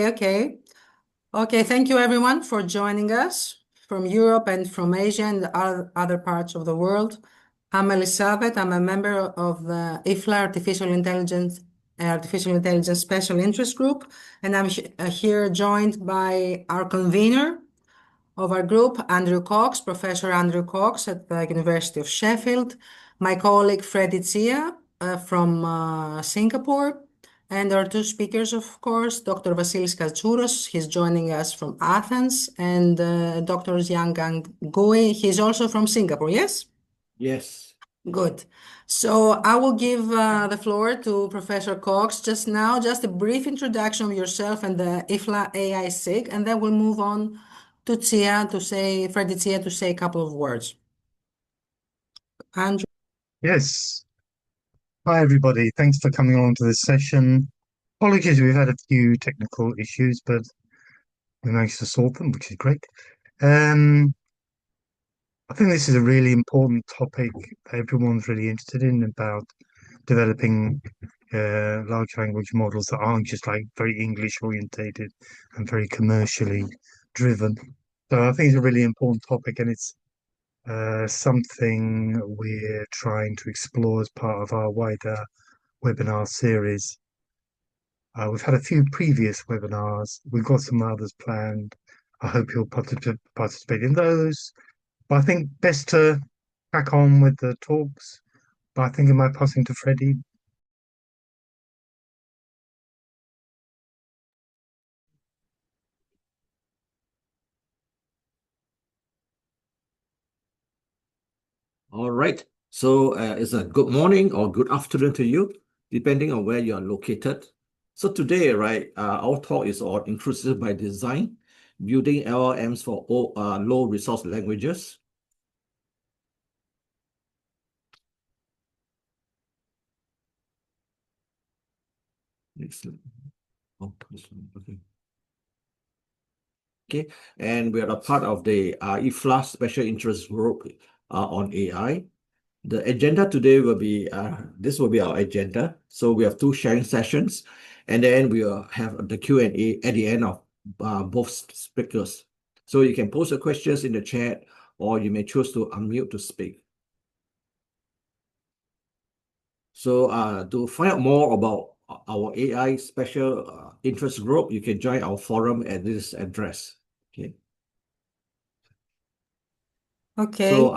Okay. Thank you everyone for joining us from Europe and from Asia and other parts of the world. I'm Elizabeth. I'm a member of the IFLA Artificial Intelligence Special Interest Group, and I'm here joined by our convener of our group, Andrew Cox, Professor Andrew Cox at the University of Sheffield, my colleague Freddie Zia from Singapore, and our two speakers, of course, Dr. Vasilis Katsouros, he's joining us from Athens, and Dr. Xianggang Gui, he's also from Singapore, yes? Yes. Good. So I will give the floor to Professor Cox just now, just a brief introduction of yourself and the IFLA AI SIG, and then we'll move on to Freddie Zia to say a couple of words. Andrew? Yes. Hi, everybody. Thanks for coming along to this session. Apologies, we've had a few technical issues, but we managed to solve them, which is great. I think this is a really important topic that everyone's really interested in about developing large language models that aren't just like very English orientated and very commercially driven. So I think it's a really important topic, and it's something we're trying to explore as part of our wider webinar series. We've had a few previous webinars. We've got some others planned. I hope you'll participate in those. But I think best to crack on with the talks. But I think, am I passing to Freddie? All right. So it's a good morning or good afternoon to you, depending on where you are located. So today, right, our talk is on inclusive by design, building LLMs for low resource languages. Next slide. Oh, this one. Okay. Okay, and we are a part of the IFLA Special Interest Group on AI. The agenda today will be, this will be our agenda. So we have two sharing sessions, and then we will have the Q&A at the end of both speakers. So you can post your questions in the chat, or you may choose to unmute to speak. So to find out more about our AI Special Interest Group, you can join our forum at this address. Okay. Okay. So,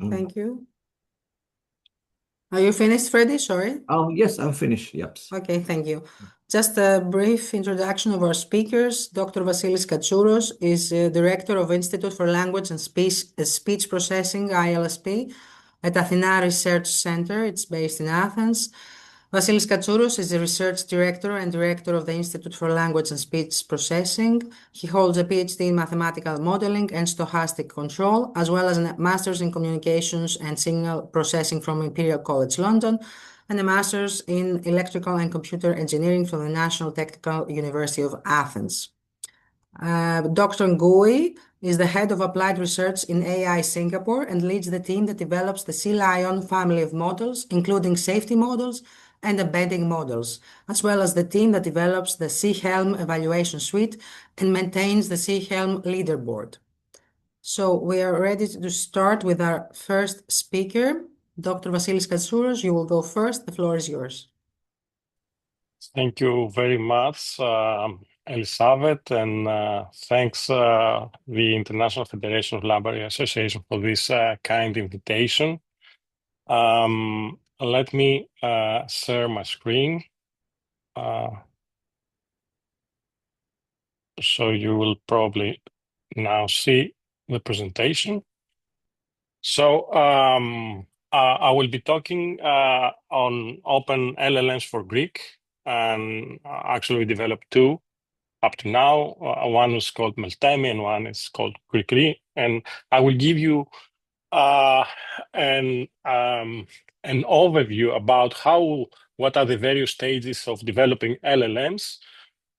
thank you. Are you finished, Freddie? Sorry. Oh, yes, I'm finished. Yep. Okay, thank you. Just a brief introduction of our speakers. Dr. Vasilis Katsouros is Director of Institute for Language and Speech Processing, ILSP, at Athena Research Center. It's based in Athens. Vasilis Katsouros is the Research Director and Director of the Institute for Language and Speech Processing. He holds a PhD in Mathematical Modeling and Stochastic Control, as well as a Master's in Communications and Signal Processing from Imperial College London, and a Master's in Electrical and Computer Engineering from the National Technical University of Athens. Dr. Ngui is the Head of Applied Research in AI Singapore and leads the team that develops the Sea Lion family of models, including safety models and embedding models, as well as the team that develops the Sea Helm evaluation suite and maintains the Sea Helm leaderboard. So we are ready to start with our first speaker. Dr. Vasilis Katsouros, you will go first. The floor is yours. Thank you very much, Elizabeth, and thanks the International Federation of Library Association for this kind invitation. Let me share my screen. So you will probably now see the presentation. So I will be talking on open LLMs for Greek, and actually we developed two up to now. One is called Meltemi and one is called Krikri, and I will give you an overview about what are the various stages of developing LLMs,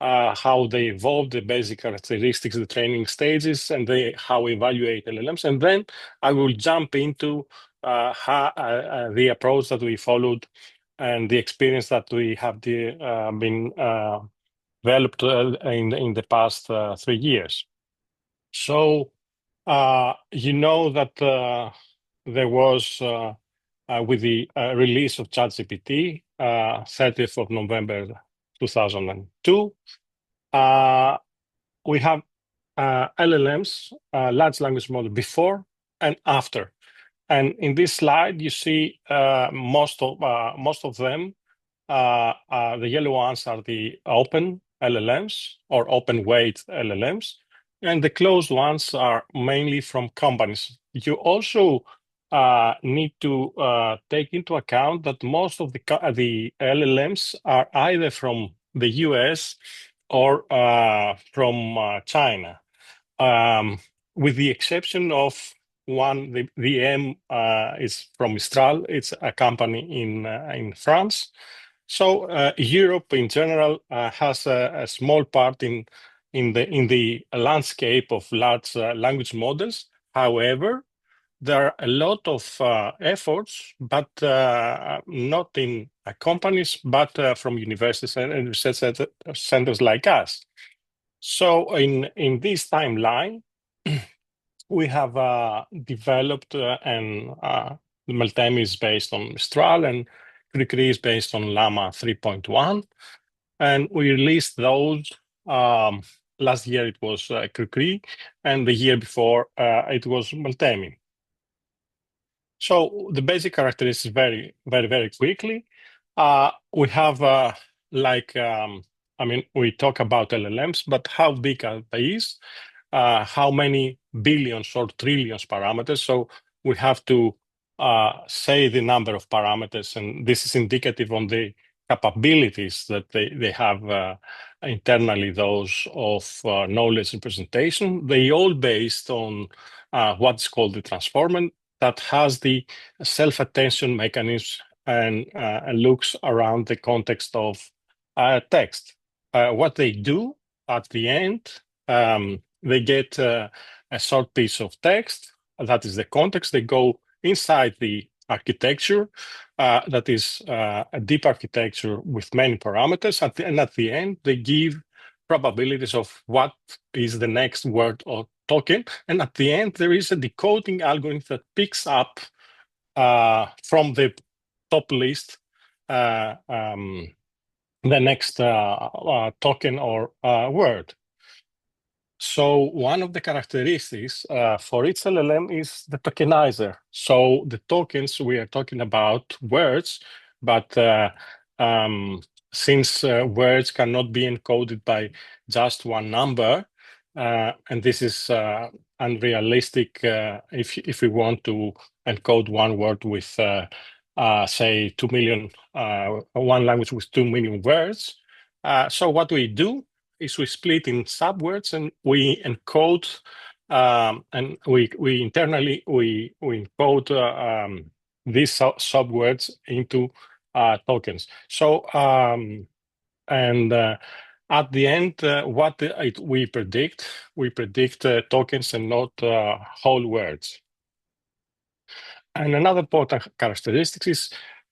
how they evolve, the basic characteristics, the training stages, and how we evaluate LLMs. And then I will jump into the approach that we followed and the experience that we have been developed in the past 3 years. So you know that there was with the release of ChatGPT, 30th of November 2002, we have LLMs, large language model, before and after. And in this slide, you see most of them. The yellow ones are the open LLMs or open weight LLMs, and the closed ones are mainly from companies. You also need to take into account that most of the LLMs are either from the US or from China, with the exception of one. The M is from Mistral. It's a company in France. So Europe in general has a small part in the landscape of large language models. However, there are a lot of efforts, but not in companies, but from universities and research centers like us. So in this timeline, we have developed and Meltemi is based on Mistral and Krikri is based on Llama 3.1. And we released those. Last year it was Krikri, and the year before it was Meltemi. So the basic characteristics very, very, very quickly. We have we talk about LLMs, but how big are these? How many billions or trillions parameters? So we have to say the number of parameters, and this is indicative on the capabilities that they have internally, those of knowledge and presentation. They all based on what's called the transformer that has the self-attention mechanism and looks around the context of text. What they do at the end, they get a short piece of text, that is the context. They go inside the architecture, that is a deep architecture with many parameters, and at the end, they give probabilities of what is the next word or token. And at the end, there is a decoding algorithm that picks up from the top list the next token or word. So one of the characteristics for each LLM is the tokenizer. So the tokens, we are talking about words, but since words cannot be encoded by just one number, and this is unrealistic if we want to encode one word with, say, 2 million, one language with 2 million words. So what we do is we split in subwords and we encode, and we internally encode these subwords into tokens. So at the end, what we predict tokens and not whole words. And another important characteristic is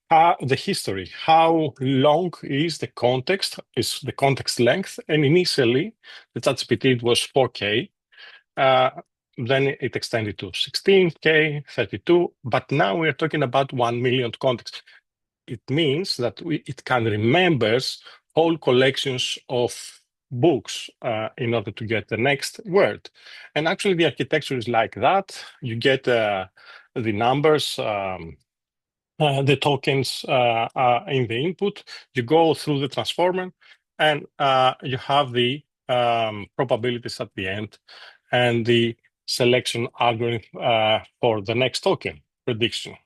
the history. How long is the context length? And initially, the ChatGPT was 4K. Then it extended to 16K, 32, but now we're talking about 1 million contexts. It means that it can remember whole collections of books in order to get the next word. And actually, the architecture is like that. You get the numbers, the tokens in the input. You go through the transformer, and you have the probabilities at the end and the selection algorithm for the next token prediction.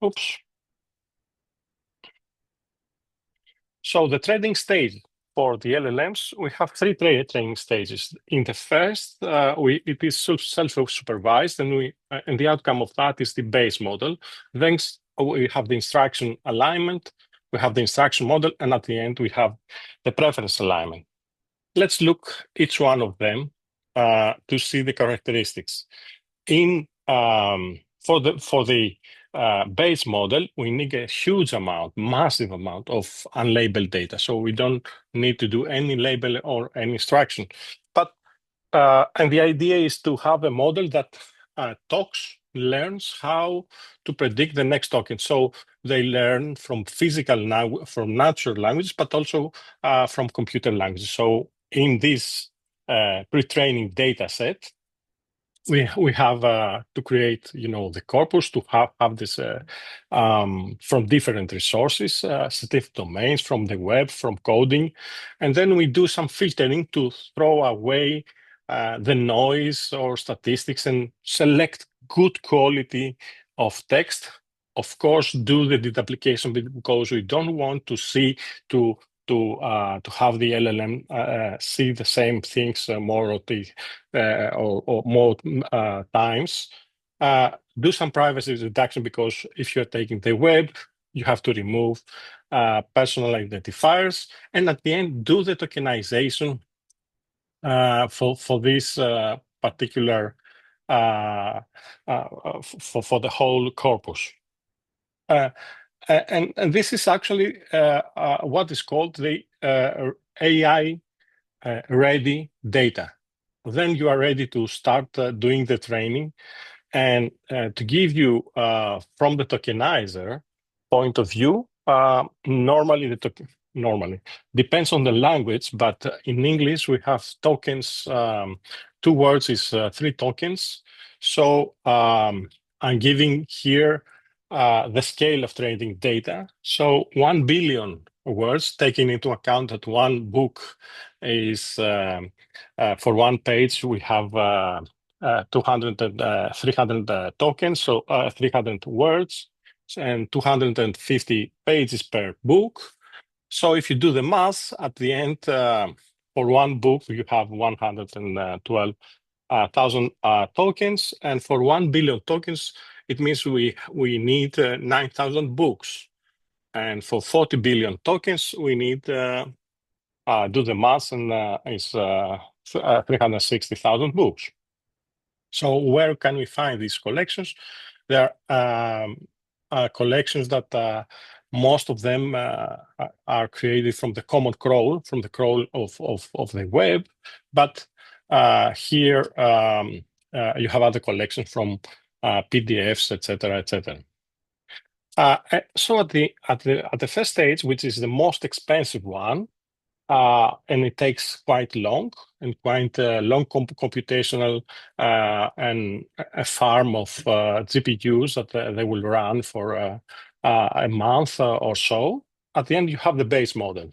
Oops. So the training stage for the LLMs, we have 3 training stages. In the first, it is self-supervised, and the outcome of that is the base model. Then we have the instruction alignment, we have the instruction model, and at the end, we have the preference alignment. Let's look each one of them to see the characteristics. For the base model, we need a huge amount, massive amount of unlabeled data. So we don't need to do any label or any instruction. But and the idea is to have a model that learns how to predict the next token. So they learn from from natural languages, but also from computer languages. So in this pre-training data set, we have to create, the corpus to have this from different resources, specific domains, from the web, from coding, and then we do some filtering to throw away the noise or statistics and select good quality of text. Of course, do the deduplication because we don't want to see to have the LLM see the same things more or more times. Do some privacy reduction because if you're taking the web, you have to remove personal identifiers, and at the end, do the tokenization for this particular for the whole corpus. And this is actually what is called the AI ready data. Then you are ready to start doing the training. And to give you from the tokenizer point of view, normally depends on the language, but in English we have tokens. 2 words is 3 tokens. So I'm giving here the scale of training data. So 1 billion words, taking into account that one book is for one page, we have 300 tokens, so 300 words and 250 pages per book. So if you do the math at the end, for one book, you have 112,000 tokens, and for 1 billion tokens, it means we need 9,000 books, and for 40 billion tokens, we need do the math, and it's 360,000 books. So where can we find these collections? There are collections that most of them are created from the common crawl, from the crawl of the web. But here you have other collections from PDFs, etc., etc. So at the first stage, which is the most expensive one, and it takes quite long and quite long computational and a farm of GPUs that they will run for a month or so. At the end, you have the base model.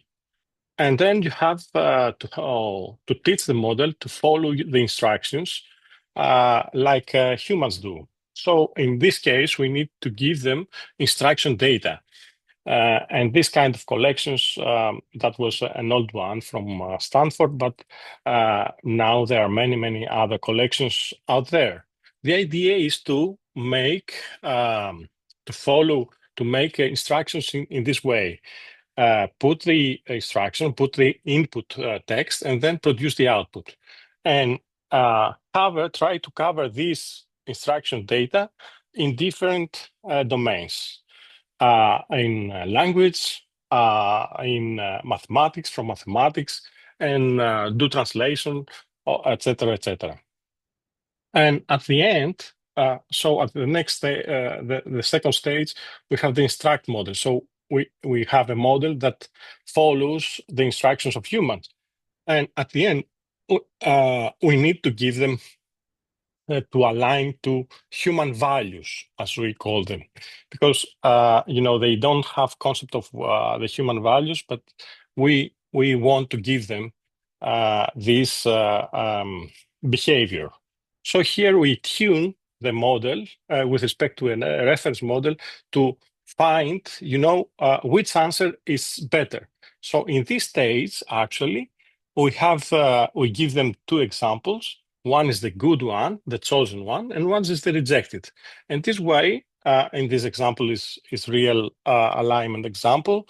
And then you have to teach the model to follow the instructions like humans do. So in this case, we need to give them instruction data. And this kind of collections, that was an old one from Stanford, but now there are many, many other collections out there. The idea is to make, to make instructions in this way. Put the instruction, put the input text, and then produce the output. And try to cover this instruction data in different domains. In language, in mathematics, from mathematics, and do translation, etc., etc. And at the end, so at the next the second stage, we have the instruct model. So we have a model that follows the instructions of humans. And at the end, we need to give them to align to human values, as we call them, because they don't have concept of the human values, but we want to give them this behavior. So here we tune the model with respect to a reference model to find, which answer is better. So in this stage, actually, we give them 2 examples. One is the good one, the chosen one, and one is the rejected. And this way, in this example is real alignment example.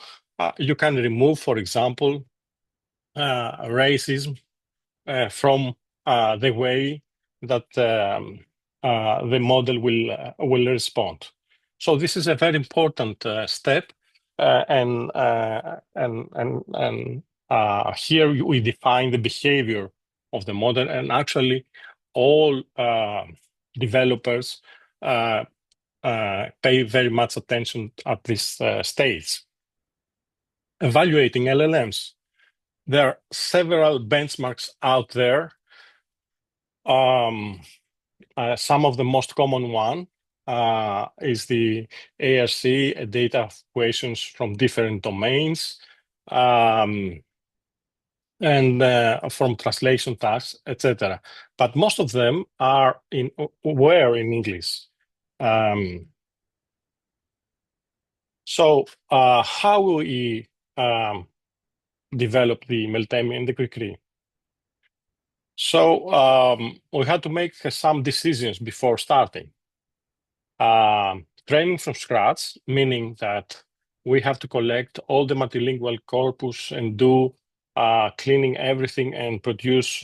You can remove, for example, racism from the way that the model will respond. So this is a very important step, and here we define the behavior of the model, and actually all developers pay very much attention at this stage. Evaluating LLMs. There are several benchmarks out there. Some of the most common one is the ARC, data equations from different domains, and from translation tasks, etc. But most of them were in English. So how will we develop the Meltemi and the Krikri? So we had to make some decisions before starting. Training from scratch, meaning that we have to collect all the multilingual corpus and do cleaning everything and produce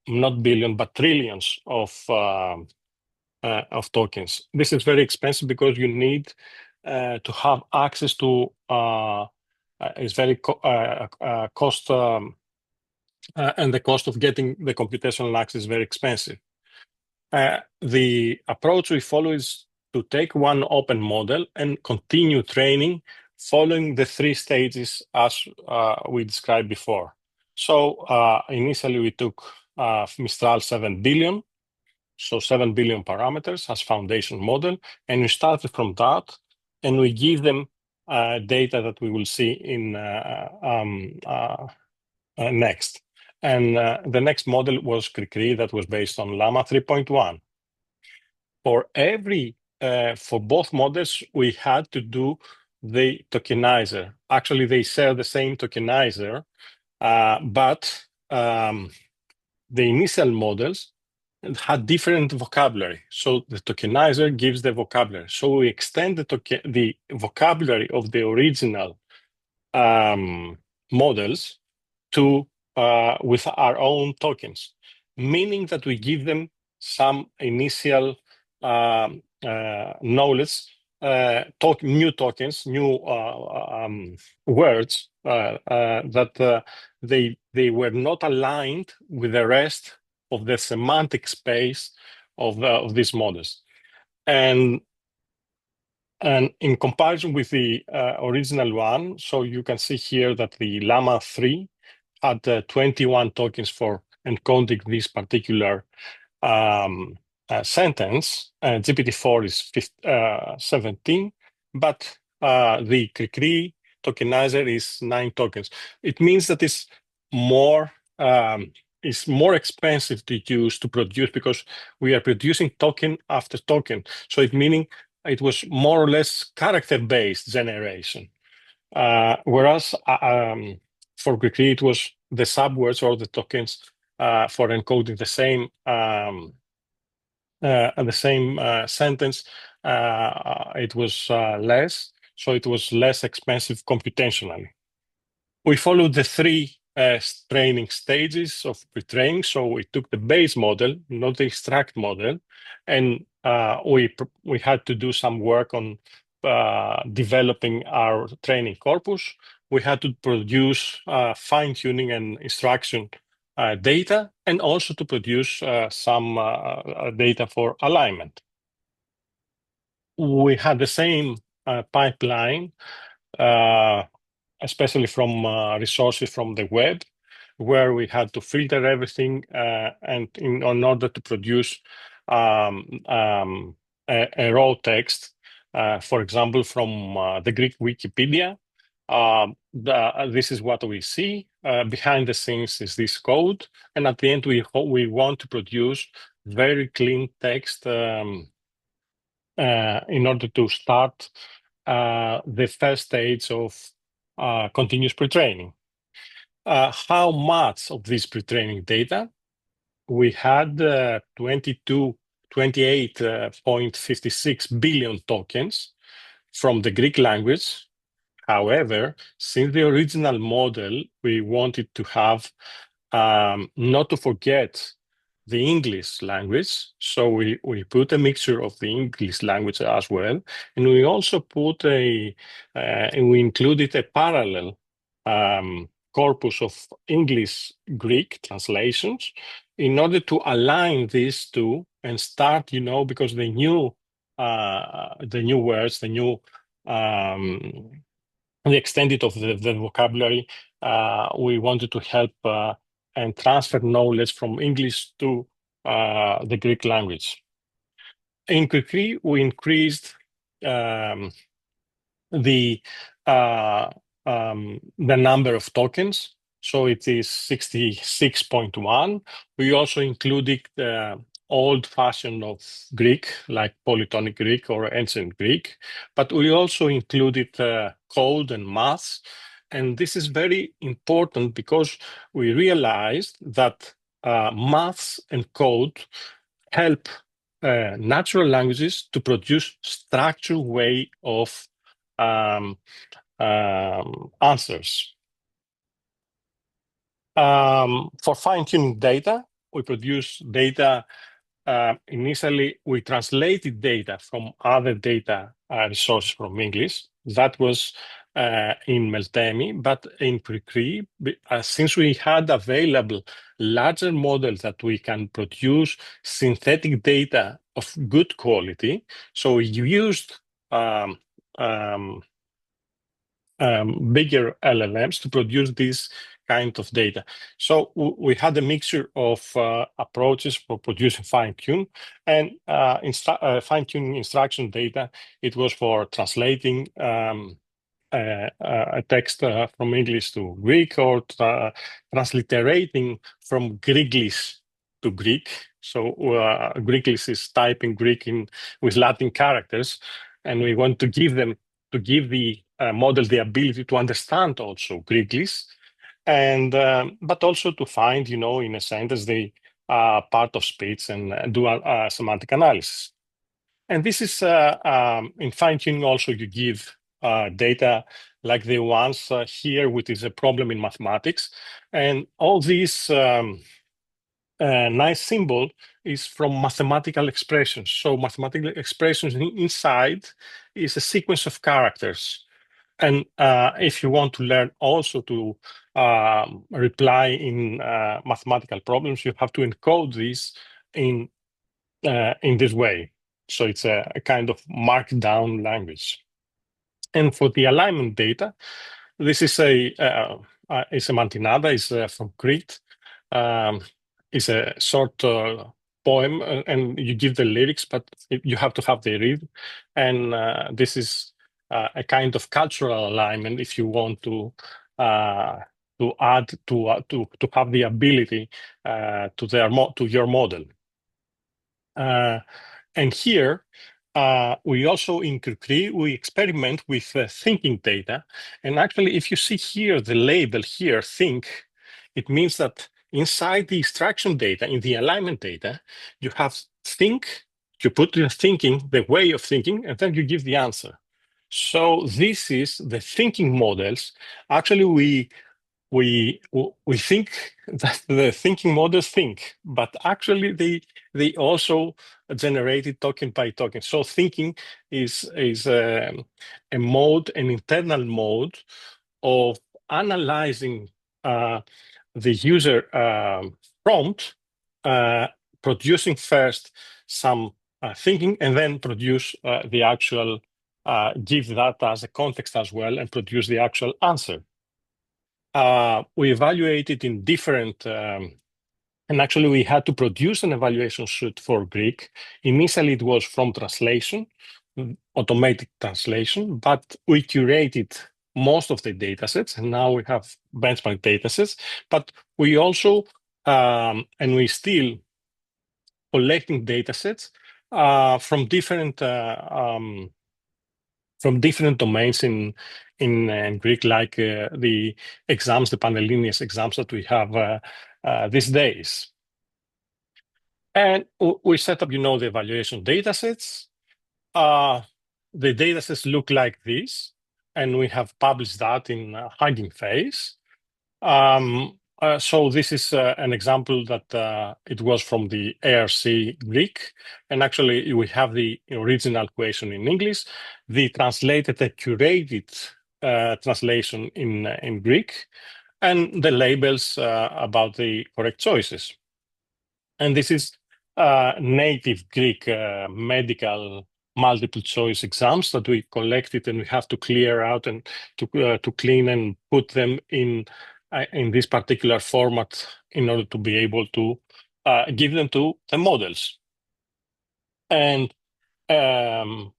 not billion but trillions of tokens. This is very expensive because you need to have access to. It's very cost. And the cost of getting the computational access is very expensive. The approach we follow is to take one open model and continue training following the 3 stages as we described before. So initially we took Mistral 7 billion, so 7 billion parameters as foundation model, and we started from that, and we give them data that we will see in next. And the next model was Krikri that was based on Llama 3.1. For both models, we had to do the tokenizer. Actually, they share the same tokenizer, but the initial models had different vocabulary. So the tokenizer gives the vocabulary. So we extend the vocabulary of the original models to with our own tokens, meaning that we give them some initial knowledge, new tokens, new words that they were not aligned with the rest of the semantic space of these models. And in comparison with the original one, so you can see here that the Llama 3 had 21 tokens for encoding this particular sentence. GPT-4 is 17, but the Krikri tokenizer is 9 tokens. It means that it's more expensive to use to produce because we are producing token after token. So meaning it was more or less character-based generation. Whereas for Krikri, it was the subwords or the tokens for encoding the same sentence. It was less, so it was less expensive computationally. We followed the 3 training stages of pre-training. So we took the base model, not the extract model, and we had to do some work on developing our training corpus. We had to produce fine-tuning and instruction data, and also to produce some data for alignment. We had the same pipeline, especially from resources from the web, where we had to filter everything and in order to produce a raw text, for example, from the Greek Wikipedia. This is what we see. Behind the scenes is this code, and at the end we want to produce very clean text in order to start the first stage of continuous pre-training. How much of this pre-training data? We had 28.56 billion tokens from the Greek language. However, since the original model, we wanted to have, not to forget the English language. So we put a mixture of the English language as well. And we also put we included a parallel corpus of English Greek translations in order to align these two and start, because the new words, the extended of the vocabulary, we wanted to help and transfer knowledge from English to the Greek language. In Krikri, we increased the number of tokens, so it is 66.1. We also included the old-fashioned of Greek, like polytonic Greek or ancient Greek, but we also included code and maths. And this is very important because we realized that maths and code help natural languages to produce structured way of answers. For fine-tuning data, we produce data. Initially, we translated data from other data resources from English. That was in Meltemi, but in Krikri, since we had available larger models that we can produce synthetic data of good quality, so we used bigger LLMs to produce this kind of data. So we had a mixture of approaches for producing fine-tune and fine-tuning instruction data. It was for translating a text from English to Greek, or transliterating from Greeklish to Greek. So Greeklish is typing Greek with Latin characters, and we want to give the model the ability to understand also Greeklish, and but also to find, in a sentence, the part of speech and do a semantic analysis. And this is in fine-tuning also, you give data like the ones here, which is a problem in mathematics. And all these nice symbol is from mathematical expressions. So mathematical expressions inside is a sequence of characters. And if you want to learn also to reply in mathematical problems, you have to encode this in this way. So it's a kind of markdown language. And for the alignment data, this is a mantinada, is from Crete. It's a short poem, and you give the lyrics, but you have to have the rhythm. And this is a kind of cultural alignment if you want to add to have the ability to your model. And here, we also in Krikri, we experiment with thinking data. And actually, if you see here, the label here, think, it means that inside the extraction data, in the alignment data, you have think, you put the thinking, the way of thinking, and then you give the answer. So this is the thinking models. Actually, we think that the thinking models think, but actually they also generated token by token. So thinking is a mode, an internal mode of analyzing the user prompt, producing first some thinking, and then produce the actual, give that as a context as well, and produce the actual answer. We evaluated in different, and actually we had to produce an evaluation suite for Greek. Initially, it was from translation, automatic translation, but we curated most of the datasets, and now we have benchmark datasets. But we also, and we still collecting datasets from different domains in Greek, like the exams, the Panhellenius exams that we have these days. And we set up, the evaluation datasets. The datasets look like this, and we have published that in Hugging Face. So this is an example that it was from the ARC Greek, and actually we have the original question in English, the translated and curated translation in Greek, and the labels about the correct choices. And this is native Greek medical multiple choice exams that we collected, and we have to clear out and to clean and put them in this particular format in order to be able to give them to the models. And one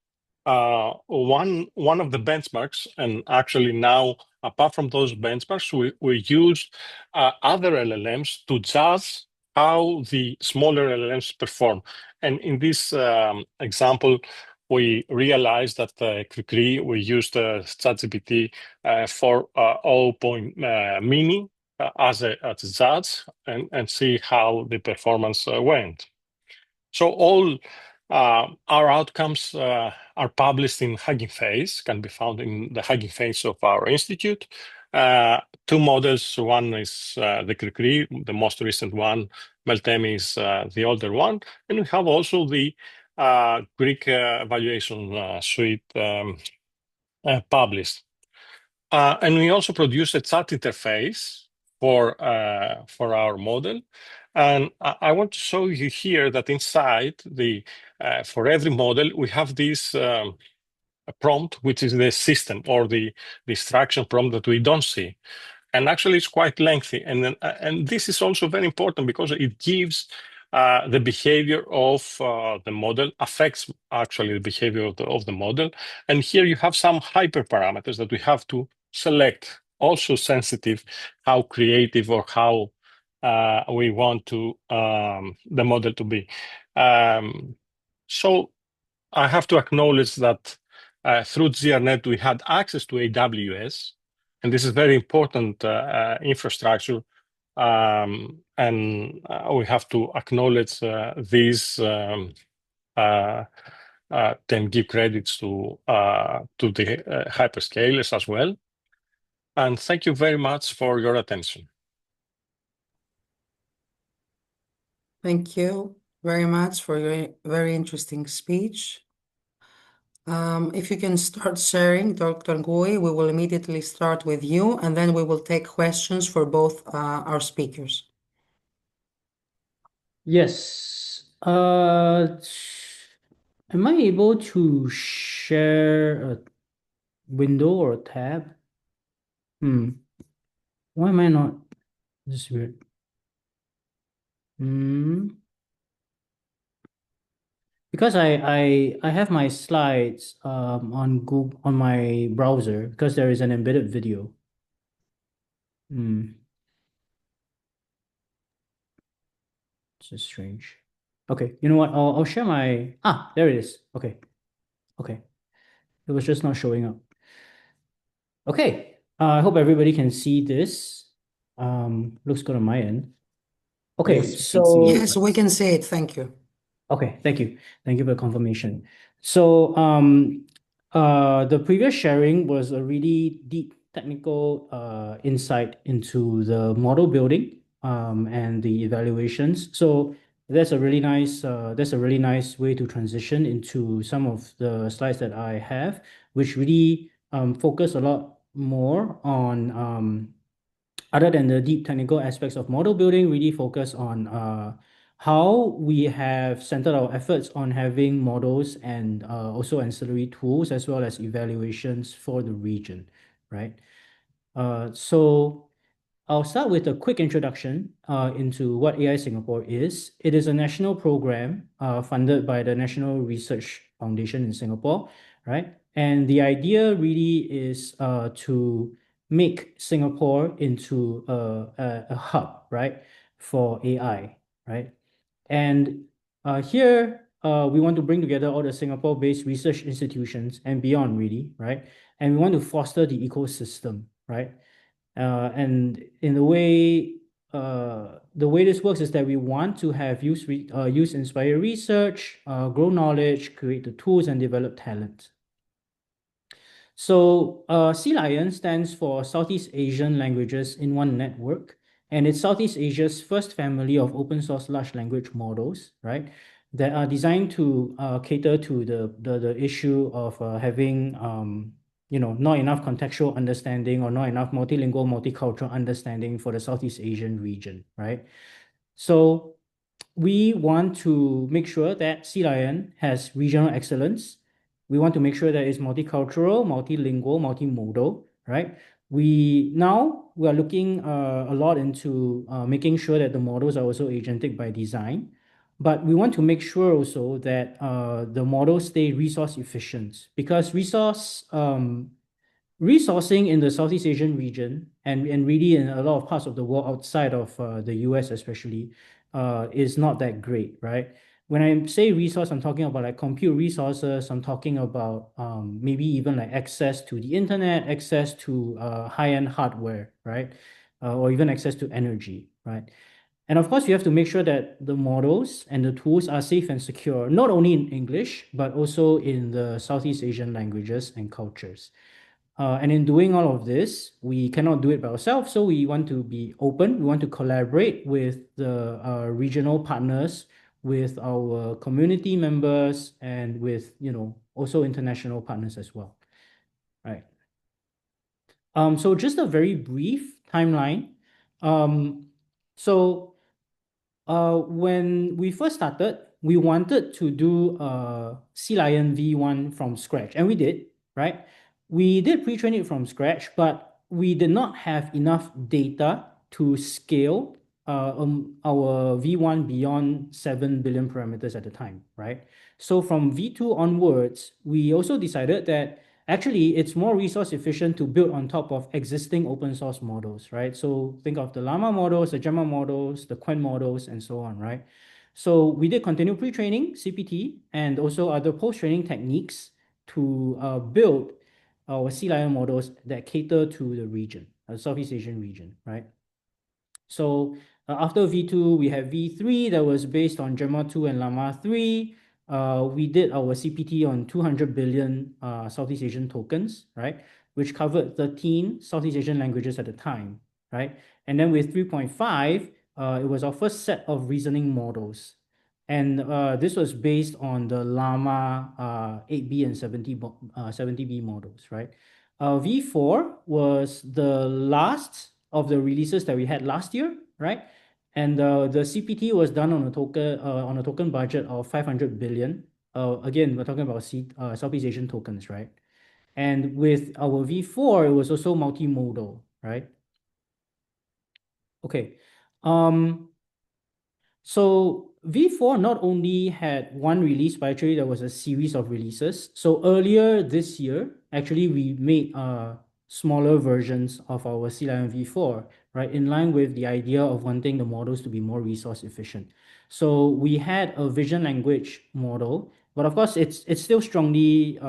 of the benchmarks, and actually now, apart from those benchmarks, we used other LLMs to judge how the smaller LLMs perform. And in this example, we realized that Krikri, we used ChatGPT for 0 mini as a judge and see how the performance went. So all our outcomes are published in Hugging Face, can be found in the Hugging Face of our institute. Two models, one is the Krikri, the most recent one, Meltemi is the older one, and we have also the Greek evaluation suite published. And we also produce a chat interface for our model. And I want to show you here that inside for every model, we have this prompt, which is the system or the instruction prompt that we don't see. And actually, it's quite lengthy. And this is also very important because it gives the behavior of the model, affects actually the behavior of the model. And here you have some hyperparameters that we have to select, also sensitive, how creative or how we want the model to be. So I have to acknowledge that through GRNet, we had access to AWS, and this is very important infrastructure. And we have to acknowledge these, then give credits to the hyperscalers as well. And thank you very much for your attention. Thank you very much for your very interesting speech. If you can start sharing, Dr. Ngui, we will immediately start with you, and then we will take questions for both our speakers. Yes. Am I able to share a window or a tab? Why am I not? This is weird. Because I have my slides on Google on my browser because there is an embedded video. This is strange. Okay, you know what? I'll share my there it is. Okay. It was just not showing up. Okay. I hope everybody can see this. Looks good on my end. Okay, so Yes, we can see it. Thank you. Okay, thank you. Thank you for the confirmation. So the previous sharing was a really deep technical insight into the model building and the evaluations. So that's a really nice way to transition into some of the slides that I have, which really focus a lot more on other than the deep technical aspects of model building, really focus on how we have centered our efforts on having models and also ancillary tools as well as evaluations for the region, right? So I'll start with a quick introduction into what AI Singapore is. It is a national program funded by the National Research Foundation in Singapore, right? And the idea really is to make Singapore into a hub, right, for AI, right? And here we want to bring together all the Singapore-based research institutions and beyond, really, right? And we want to foster the ecosystem, right? And in the way this works is that we want to have use-inspired research, grow knowledge, create the tools, and develop talent. So Sea Lion stands for Southeast Asian Languages in One Network. And it's Southeast Asia's first family of open source large language models, right, that are designed to cater to the issue of having not enough contextual understanding or not enough multilingual, multicultural understanding for the Southeast Asian region, right? So we want to make sure that Sea Lion has regional excellence. We want to make sure that it's multicultural, multilingual, multimodal, right? We are looking a lot into making sure that the models are also agentic by design, but we want to make sure also that the models stay resource efficient, because resourcing in the Southeast Asian region and really in a lot of parts of the world outside of the US especially is not that great, right? When I say resource, I'm talking about like compute resources. I'm talking about maybe even like access to the internet, access to high-end hardware, right? Or even access to energy, right? And of course, you have to make sure that the models and the tools are safe and secure, not only in English, but also in the Southeast Asian languages and cultures. And in doing all of this, we cannot do it by ourselves. So we want to be open. We want to collaborate with the regional partners, with our community members, and with also international partners as well. Right. So just a very brief timeline. When we first started, we wanted to do Sea Lion V1 from scratch, and we did, right? We did pre-train it from scratch, but we did not have enough data to scale our V1 beyond 7 billion parameters at the time, right? So from V2 onwards, we also decided that actually it's more resource efficient to build on top of existing open source models, right? So think of the Llama models, the Gemma models, the Qwen models, and so on, right? So we did continue pre-training, CPT, and also other post-training techniques to build our Sea Lion models that cater to the region, the Southeast Asian region, right? So after V2, we have V3 that was based on Gemma 2 and Llama 3. We did our CPT on 200 billion Southeast Asian tokens, right? Which covered 13 Southeast Asian languages at the time, right? And then with 3.5, it was our first set of reasoning models. And this was based on the Llama 8B and 70B models, right? V4 was the last of the releases that we had last year, right? And the CPT was done on a token budget of 500 billion. Again, we're talking about Southeast Asian tokens, right? And with our V4, it was also multimodal, right? Okay. So V4 not only had one release, but actually there was a series of releases. So earlier this year, actually we made smaller versions of our Sea Lion V4, right, in line with the idea of wanting the models to be more resource efficient. So we had a vision language model, but of course it's still strongly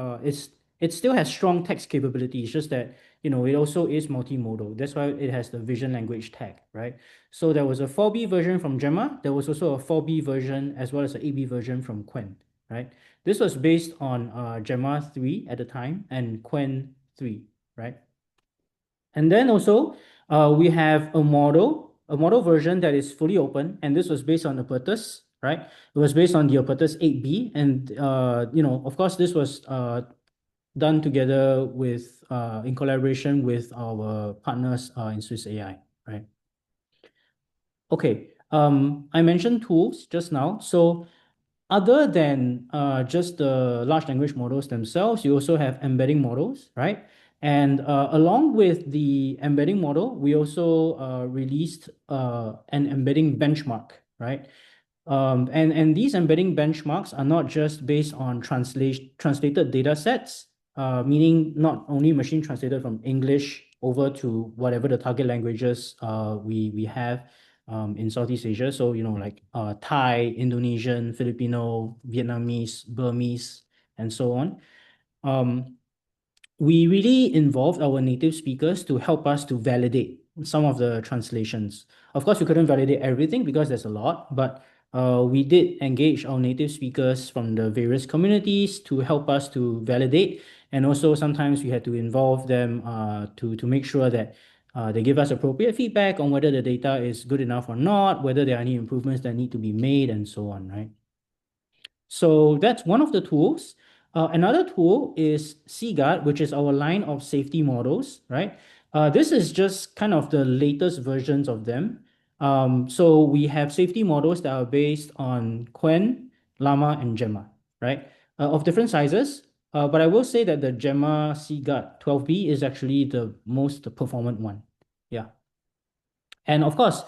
it still has strong text capability. It's just that it also is multimodal. That's why it has the vision language tag, right? So there was a 4B version from Gemma. There was also a 4B version as well as an 8B version from Qwen, right? This was based on Gemma 3 at the time and Qwen 3, right? And then also we have a model version that is fully open, and this was based on Apertus, right? It was based on the Apertus 8B, and of course, this was done together with in collaboration with our partners in Swiss AI, right? Okay, I mentioned tools just now. So other than just the large language models themselves, you also have embedding models, right? And along with the embedding model, we also released an embedding benchmark, right? And these embedding benchmarks are not just based on translated data sets, meaning not only machine translated from English over to whatever the target languages we have in Southeast Asia. So, like Thai, Indonesian, Filipino, Vietnamese, Burmese, and so on. We really involved our native speakers to help us to validate some of the translations. Of course, we couldn't validate everything because there's a lot, but we did engage our native speakers from the various communities to help us to validate. And also sometimes we had to involve them to make sure that They give us appropriate feedback on whether the data is good enough or not, whether there are any improvements that need to be made, and so on, right? So that's one of the tools. Another tool is Seaguard, which is our line of safety models, right? This is just kind of the latest versions of them. So we have safety models that are based on Quen, Llama, and Gemma, right? Of different sizes. But I will say that the Gemma Seaguard 12B is actually the most performant one. Yeah. And of course,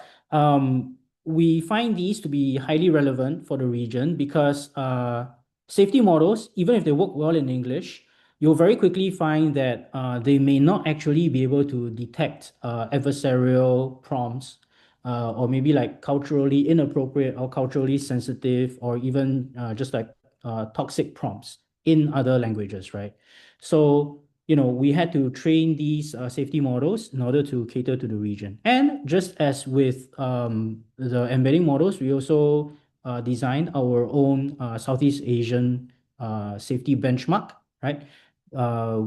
we find these to be highly relevant for the region because safety models, even if they work well in English, you'll very quickly find that they may not actually be able to detect adversarial prompts or maybe like culturally inappropriate or culturally sensitive or even just like toxic prompts in other languages, right? So we had to train these safety models in order to cater to the region. And just as with the embedding models, we also designed our own Southeast Asian safety benchmark, right?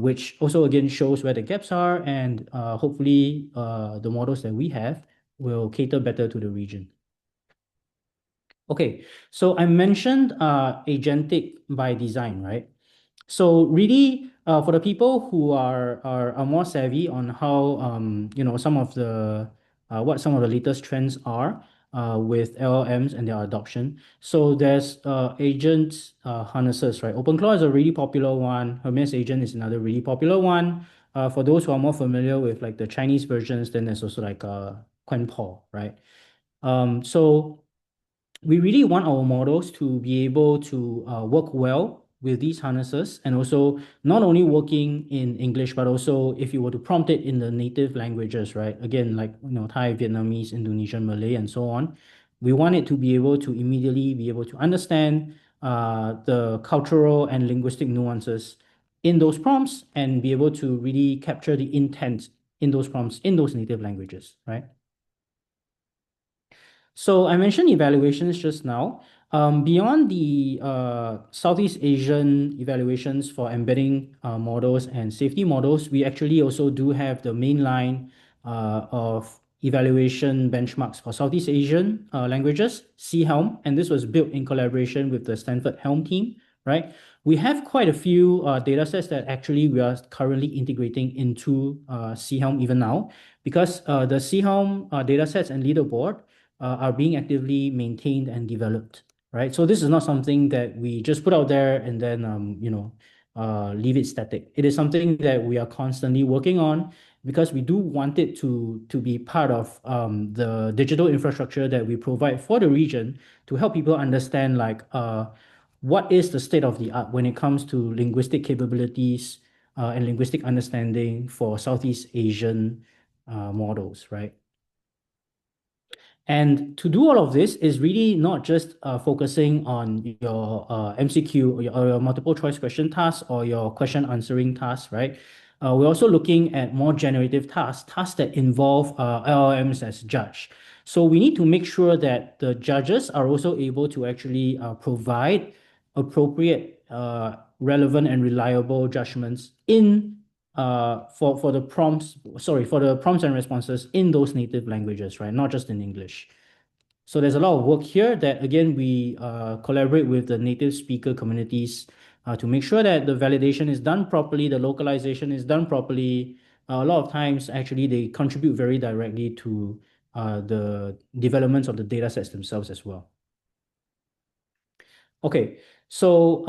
Which also again shows where the gaps are, and hopefully the models that we have will cater better to the region. Okay, so I mentioned agentic by design, right? So really, for the people who are more savvy on how some of the what some of the latest trends are with LLMs and their adoption. So there's agent harnesses, right? OpenClaw is a really popular one. Hermes agent is another really popular one. For those who are more familiar with like the Chinese versions, then there's also like QuenPaw, right? So we really want our models to be able to work well with these harnesses, and also not only working in English, but also if you were to prompt it in the native languages, right? Again, like Thai, Vietnamese, Indonesian, Malay, and so on. We want it to be able to immediately be able to understand the cultural and linguistic nuances in those prompts and be able to really capture the intent in those prompts in those native languages, right? So I mentioned evaluations just now. Beyond the Southeast Asian evaluations for embedding models and safety models, we actually also do have the mainline of evaluation benchmarks for Southeast Asian languages, C-Helm, and this was built in collaboration with the Stanford Helm team, right? We have quite a few data sets that actually we are currently integrating into C-Helm even now, because the C-Helm data sets and leaderboard are being actively maintained and developed, right? So this is not something that we just put out there and then leave it static. It is something that we are constantly working on because we do want it to be part of the digital infrastructure that we provide for the region to help people understand like what is the state of the art when it comes to linguistic capabilities and linguistic understanding for Southeast Asian models, right? And to do all of this is really not just focusing on your MCQ or your multiple choice question task or your question answering task, right? We're also looking at more generative tasks that involve LLMs as judge. So we need to make sure that the judges are also able to actually provide appropriate, relevant, and reliable judgments for the prompts and responses in those native languages, right? Not just in English. So there's a lot of work here that, again, we collaborate with the native speaker communities to make sure that the validation is done properly, the localization is done properly. A lot of times, actually, they contribute very directly to the developments of the data sets themselves as well. Okay, so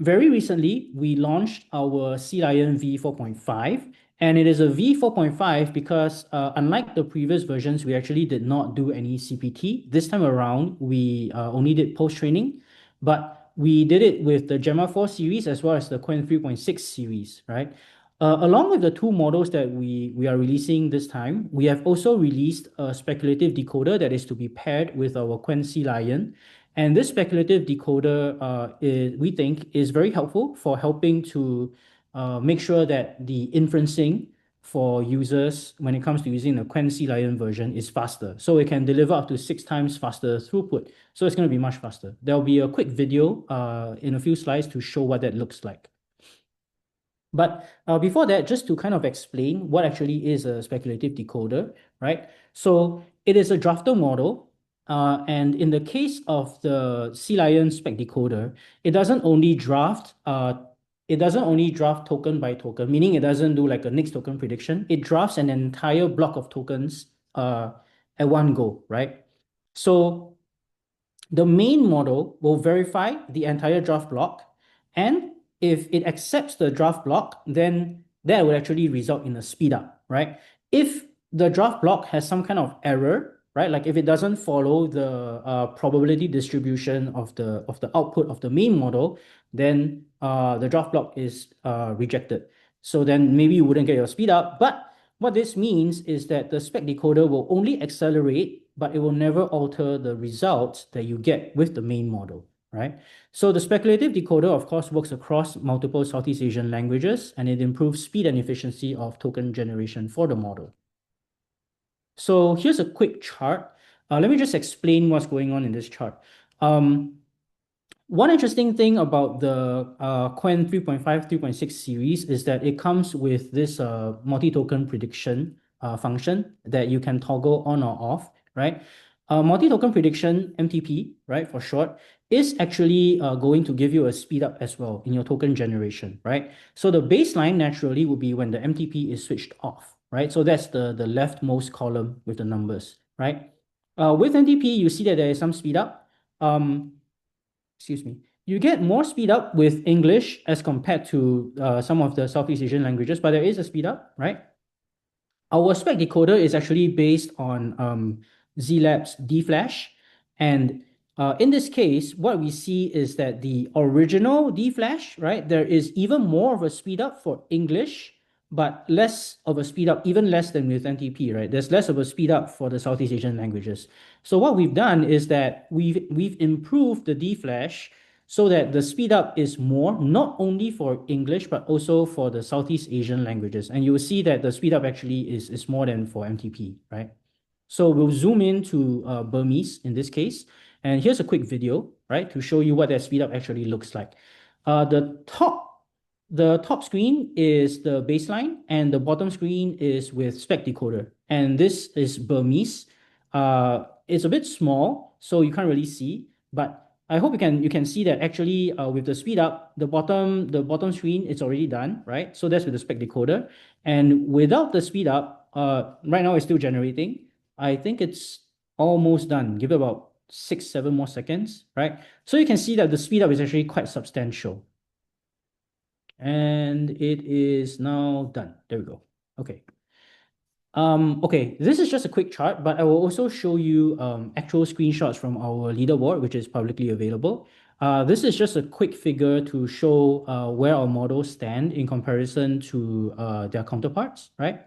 very recently, we launched our Sea Lion v4.5, and it is a v4.5 because unlike the previous versions, we actually did not do any CPT. This time around, we only did post-training, but we did it with the Gemma 4 series as well as the Quen 3.6 series, right? Along with the two models that we are releasing this time, we have also released a speculative decoder that is to be paired with our Quen Sea Lion. And this speculative decoder, we think, is very helpful for helping to make sure that the inferencing for users when it comes to using the Quen Sea Lion version is faster. So it can deliver up to 6 times faster throughput. So it's going to be much faster. There'll be a quick video in a few slides to show what that looks like. But before that, just to kind of explain what actually is a speculative decoder, right? So it is a drafter model. And in the case of the Sea Lion spec decoder, it doesn't only draft token by token, meaning it doesn't do like a next token prediction. It drafts an entire block of tokens at one go, right? So the main model will verify the entire draft block, and if it accepts the draft block, then that will actually result in a speed up, right? If the draft block has some kind of error, right, like if it doesn't follow the probability distribution of the output of the main model, then the draft block is rejected. So then maybe you wouldn't get your speed up. But what this means is that the spec decoder will only accelerate, but it will never alter the results that you get with the main model, right? So the speculative decoder, of course, works across multiple Southeast Asian languages, and it improves speed and efficiency of token generation for the model. So here's a quick chart. Let me just explain what's going on in this chart. One interesting thing about the Quen 3.5, 3.6 series is that it comes with this multi-token prediction function that you can toggle on or off, right? Multi-token prediction, MTP, right, for short, is actually going to give you a speed up as well in your token generation, right? So the baseline naturally will be when the MTP is switched off, right? So that's the leftmost column with the numbers, right? With MTP, you see that there is some speed up. Excuse me, you get more speed up with English as compared to some of the Southeast Asian languages, but there is a speed up, right? Our spec decoder is actually based on ZLab's DFlash. And in this case, what we see is that the original DFlash, right, there is even more of a speed up for English, but less of a speed up, even less than with NTP, right? There's less of a speed up for the Southeast Asian languages. So what we've done is that we've improved the DFlash so that the speed up is more, not only for English, but also for the Southeast Asian languages. And you will see that the speed up actually is more than for MTP, right? So we'll zoom into Burmese in this case. And here's a quick video, right, to show you what that speed up actually looks like. The top screen is the baseline, and the bottom screen is with spec decoder. And this is Burmese. It's a bit small, so you can't really see, but I hope you can see that actually with the speed up, the bottom screen it's already done, right? So that's with the spec decoder. And without the speed up, right now it's still generating. I think it's almost done. Give it about 6-7 more seconds, right? So you can see that the speed up is actually quite substantial. And it is now done. There we go. Okay. Okay, this is just a quick chart, but I will also show you actual screenshots from our leaderboard, which is publicly available. This is just a quick figure to show where our models stand in comparison to their counterparts, right?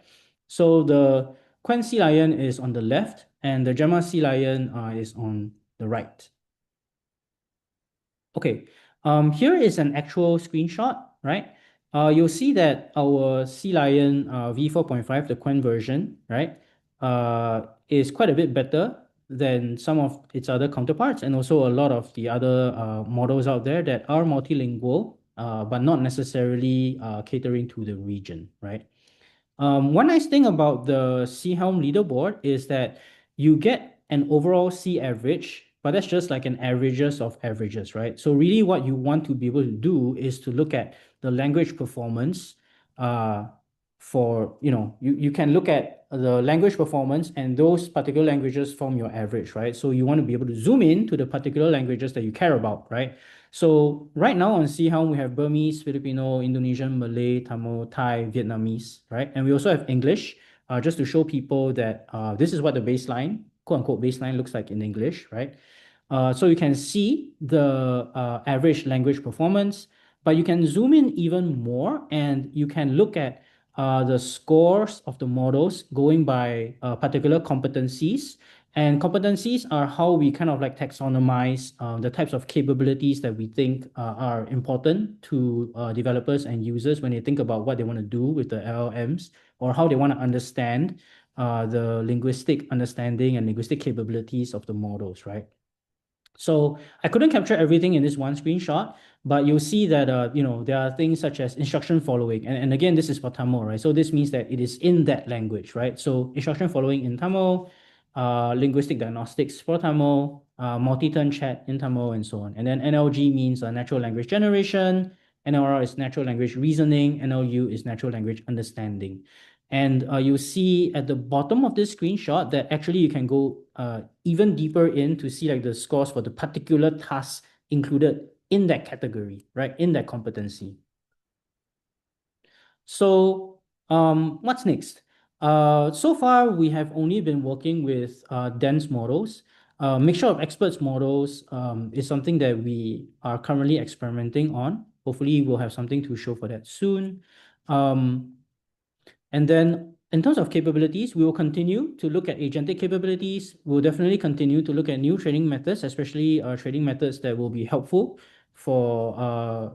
So the Quen Sea Lion is on the left, and the Gemma Sea Lion is on the right. Okay, here is an actual screenshot, right? You'll see that our Sea Lion V4.5, the Quen version, right, is quite a bit better than some of its other counterparts, and also a lot of the other models out there that are multilingual, but not necessarily catering to the region, right? One nice thing about the Sea Helm leaderboard is that you get an overall sea average, but that's just like an averages of averages, right? So really what you want to be able to do is to look at the language performance for, you can look at the language performance and those particular languages form your average, right? So you want to be able to zoom in to the particular languages that you care about, right? So right now on Sea Helm, we have Burmese, Filipino, Indonesian, Malay, Tamil, Thai, Vietnamese, right? And we also have English, just to show people that this is what the baseline, quote unquote, baseline looks like in English, right? So you can see the average language performance, but you can zoom in even more and you can look at the scores of the models going by particular competencies. And competencies are how we kind of like taxonomize the types of capabilities that we think are important to developers and users when they think about what they want to do with the LLMs or how they want to understand the linguistic understanding and linguistic capabilities of the models, right? So I couldn't capture everything in this one screenshot, but you'll see that there are things such as instruction following. And again, this is for Tamil, right? So this means that it is in that language, right? So instruction following in Tamil, linguistic diagnostics for Tamil, multi-turn chat in Tamil, and so on. And then NLG means natural language generation, NLR is natural language reasoning, NLU is natural language understanding. And you see at the bottom of this screenshot that actually you can go even deeper in to see like the scores for the particular tasks included in that category, right? In that competency. So what's next? So far, we have only been working with dense models. Mixture of experts models is something that we are currently experimenting on. Hopefully, we'll have something to show for that soon. And then in terms of capabilities, we will continue to look at agentic capabilities. We'll definitely continue to look at new training methods, especially training methods that will be helpful for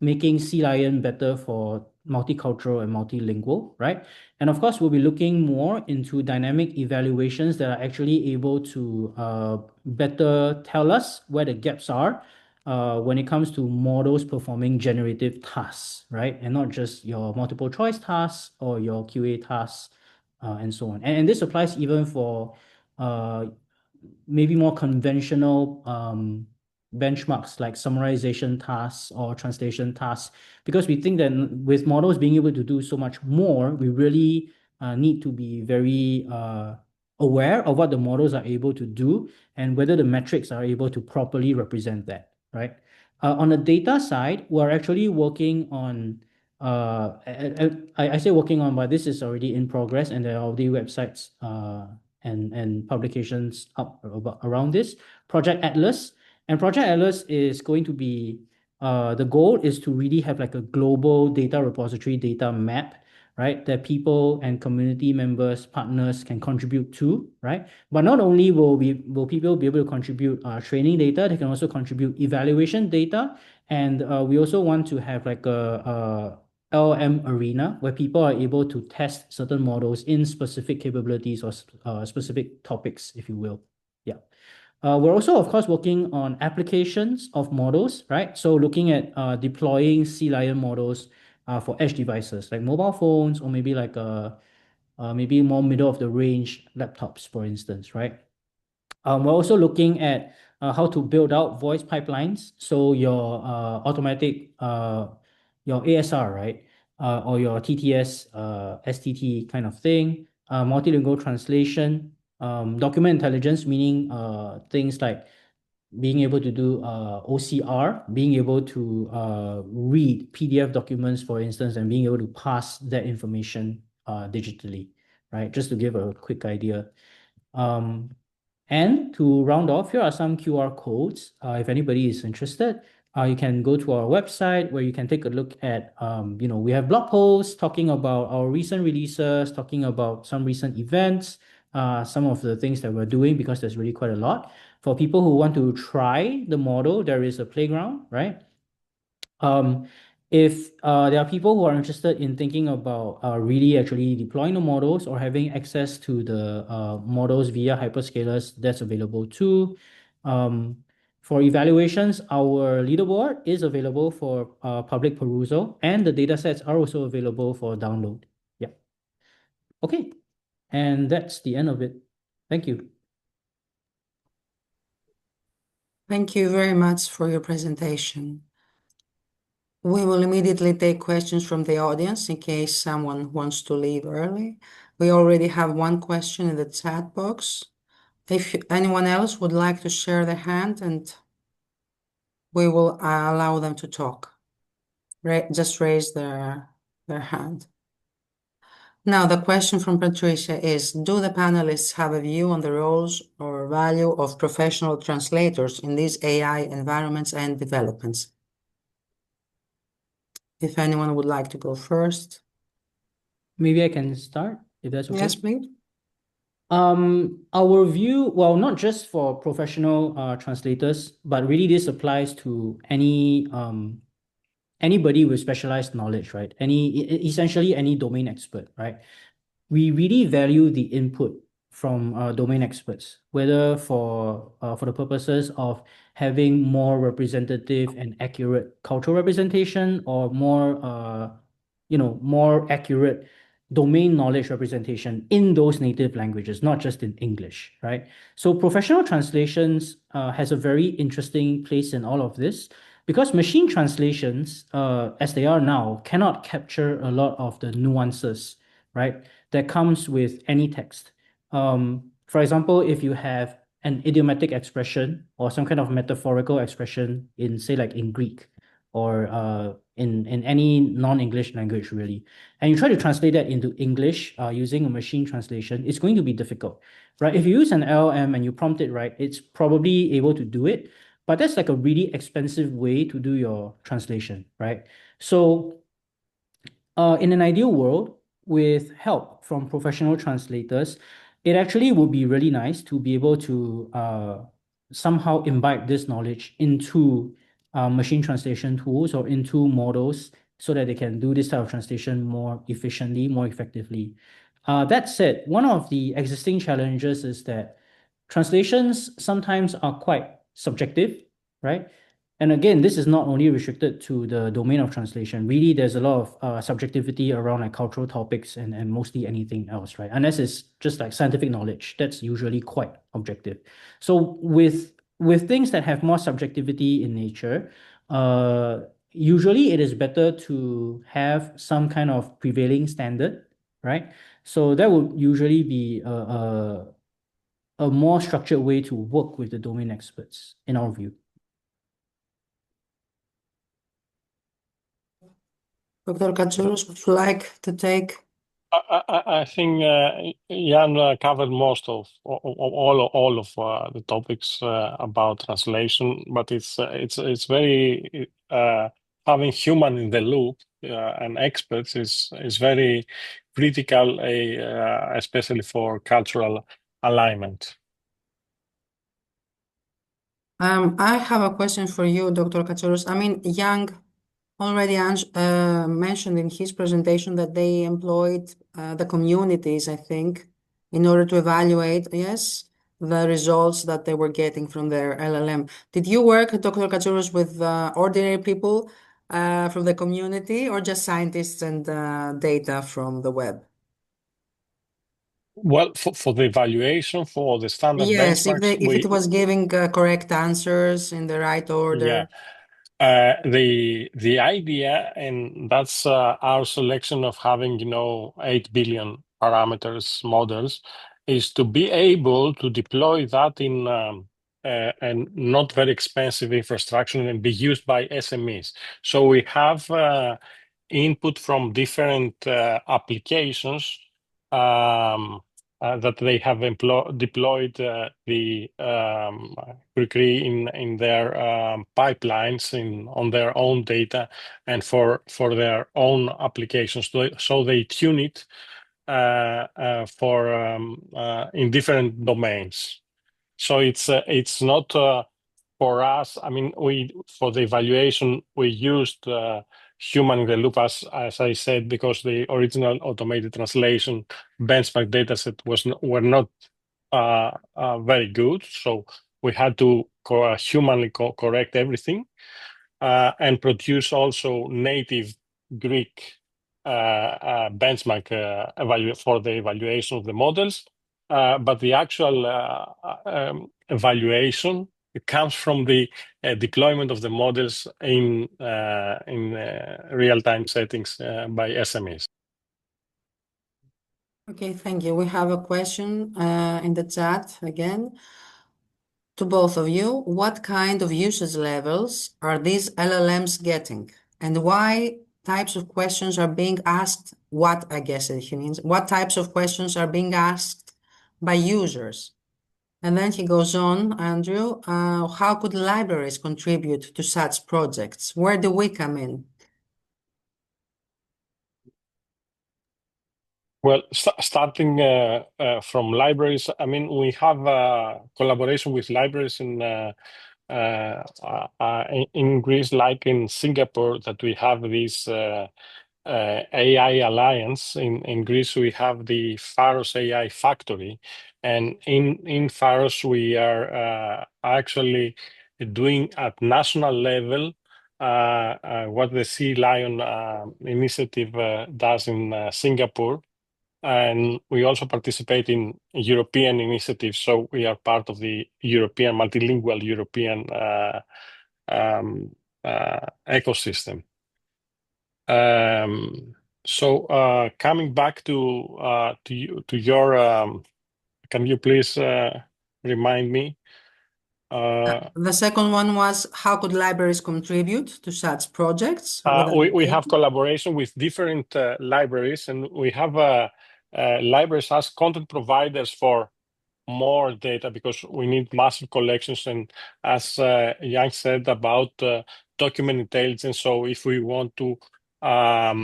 making Sea Lion better for multicultural and multilingual, right? And of course, we'll be looking more into dynamic evaluations that are actually able to better tell us where the gaps are when it comes to models performing generative tasks, right? And not just your multiple choice tasks or your QA tasks and so on. And this applies even for maybe more conventional benchmarks like summarization tasks or translation tasks, because we think that with models being able to do so much more, we really need to be very aware of what the models are able to do and whether the metrics are able to properly represent that, right? On the data side, we're actually working on, I say working on, but this is already in progress and there are already websites and publications up around this. Project Atlas. And Project Atlas is going to be, the goal is to really have like a global data repository, data map, right? That people and community members, partners can contribute to, right? But not only will people be able to contribute training data, they can also contribute evaluation data. And we also want to have like a LLM arena where people are able to test certain models in specific capabilities or specific topics, if you will. Yeah. We're also, of course, working on applications of models, right? So looking at deploying Sea Lion models for edge devices like mobile phones or maybe like maybe more middle of the range laptops, for instance, right? We're also looking at how to build out voice pipelines. So your automatic, your ASR, right? Or your TTS, STT kind of thing, multilingual translation, document intelligence, meaning things like being able to do OCR, being able to read PDF documents, for instance, and being able to pass that information digitally, right? Just to give a quick idea. And to round off, here are some QR codes. If anybody is interested, you can go to our website where you can take a look at, we have blog posts talking about our recent releases, talking about some recent events, some of the things that we're doing, because there's really quite a lot. For people who want to try the model, there is a playground, right? If there are people who are interested in thinking about really actually deploying the models or having access to the models via hyperscalers, that's available too. For evaluations, our leaderboard is available for public perusal, and the datasets are also available for download. Yeah. Okay. And that's the end of it. Thank you. Thank you very much for your presentation. We will immediately take questions from the audience in case someone wants to leave early. We already have one question in the chat box. If anyone else would like to share their hand, and we will allow them to talk. Just raise their hand. Now, the question from Patricia is, do the panelists have a view on the roles or value of professional translators in these AI environments and developments? If anyone would like to go first. Maybe I can start, if that's okay. Yes, please. Our view, well, not just for professional translators, but really this applies to anybody with specialized knowledge, right? Essentially any domain expert, right? We really value the input from domain experts, whether for the purposes of having more representative and accurate cultural representation, or more accurate domain knowledge representation in those native languages, not just in English, right? So professional translations has a very interesting place in all of this, because machine translations, as they are now, cannot capture a lot of the nuances, right, that comes with any text. For example, if you have an idiomatic expression or some kind of metaphorical expression in, say, like in Greek, or in any non-English language, really, and you try to translate that into English using a machine translation, it's going to be difficult, right? If you use an LLM and you prompt it right, it's probably able to do it, but that's like a really expensive way to do your translation, right? So in an ideal world, with help from professional translators, it actually would be really nice to be able to somehow imbibe this knowledge into machine translation tools or into models, so that they can do this type of translation more efficiently, more effectively. That said, one of the existing challenges is that translations sometimes are quite subjective, right? And again, this is not only restricted to the domain of translation. Really, there's a lot of subjectivity around like cultural topics and mostly anything else, right? Unless it's just like scientific knowledge, that's usually quite objective. So with things that have more subjectivity in nature, usually it is better to have some kind of prevailing standard, right? So that would usually be a more structured way to work with the domain experts, in our view. Dr. Katsouros, would you like to take? I think Jan covered most of all of the topics about translation, but it's very having human in the loop and experts is very critical, especially for cultural alignment. I have a question for you, Dr. Katsouros. I mean, Yang already mentioned in his presentation that they employed the communities, I think, in order to evaluate, yes, the results that they were getting from their LLM. Did you work, Dr. Katsouros, with ordinary people from the community, or just scientists and data from the web? Well, for the evaluation, for the standard Yes, if benchmarks, it was giving correct answers in the right order. The idea, and that's our selection of having 8 billion parameters models, is to be able to deploy that in and not very expensive infrastructure and be used by SMEs. So we have input from different applications that they have deployed the Krikri in their pipelines on their own data and for their own applications. So they tune it for in different domains. So it's not for us. I mean, for the evaluation we used human in the loop, as I said, because the original automated translation benchmark dataset were not very good. So we had to humanly correct everything and produce also native Greek benchmark for the evaluation of the models. But the actual evaluation, it comes from the deployment of the models in real-time settings by SMEs. Okay, thank you. We have a question in the chat again to both of you. What kind of usage levels are these LLMs getting? And why types of questions are being asked? What, I guess he means, what types of questions are being asked by users? And then he goes on, Andrew, how could libraries contribute to such projects? Where do we come in? Well, starting from libraries, I mean, we have collaboration with libraries in Greece, like in Singapore, that we have these AI Alliance. In Greece, we have the Pharos AI Factory. And in Pharos, we are actually doing at national level what the Sea Lion initiative does in Singapore. And we also participate in European initiatives. So we are part of the European, multilingual European ecosystem. So coming back to your, can you please remind me? The second one was, how could libraries contribute to such projects? We have collaboration with different libraries, and we have libraries as content providers for more data because we need massive collections. And as Yang said about document intelligence, so if we want to have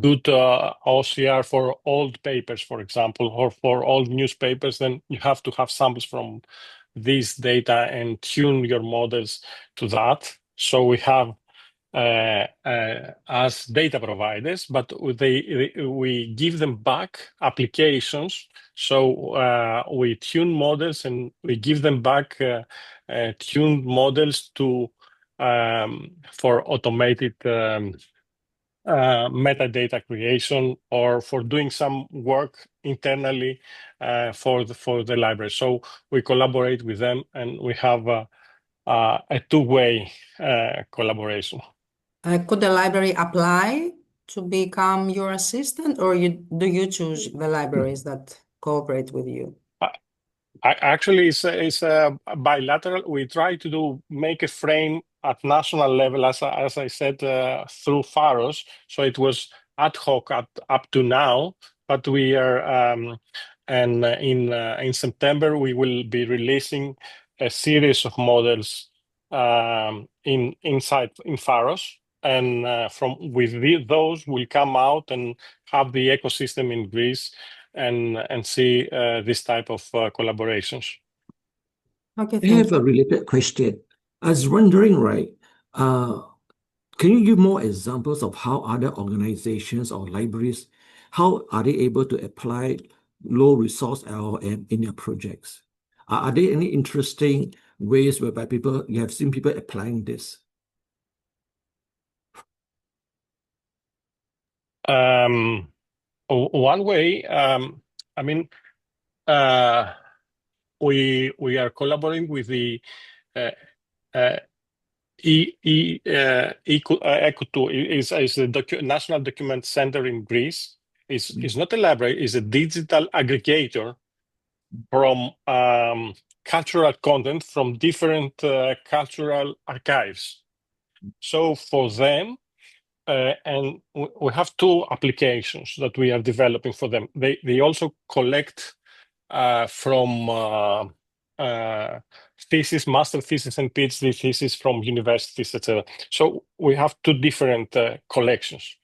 good OCR for old papers, for example, or for old newspapers, then you have to have samples from this data and tune your models to that. So we have as data providers, but we give them back applications. So we tune models and we give them back tuned models to for automated metadata creation or for doing some work internally for the library. So we collaborate with them, and we have a two-way collaboration. Could the library apply to become your assistant, or do you choose the libraries that cooperate with you? Actually, it's a bilateral. We try to make a frame at national level, as I said, through Pharos. So it was ad hoc up to now, but we are, and in September, we will be releasing a series of models inside Pharos. And those will come out and have the ecosystem in Greece and see this type of collaborations. Okay, I thank have you. a related question. I was wondering, right, can you give more examples of how other organizations or libraries, how are they able to apply low resource LLM in their projects? Are there any interesting ways whereby you have seen people applying this? One way, I mean, we are collaborating with the ECO2 is the National Document Center in Greece. It's not a library; it's a digital aggregator from cultural content from different cultural archives. So for them, and we have two applications that we are developing for them. They also collect from thesis, master thesis, and PhD thesis from universities, etc. So we have two different collections,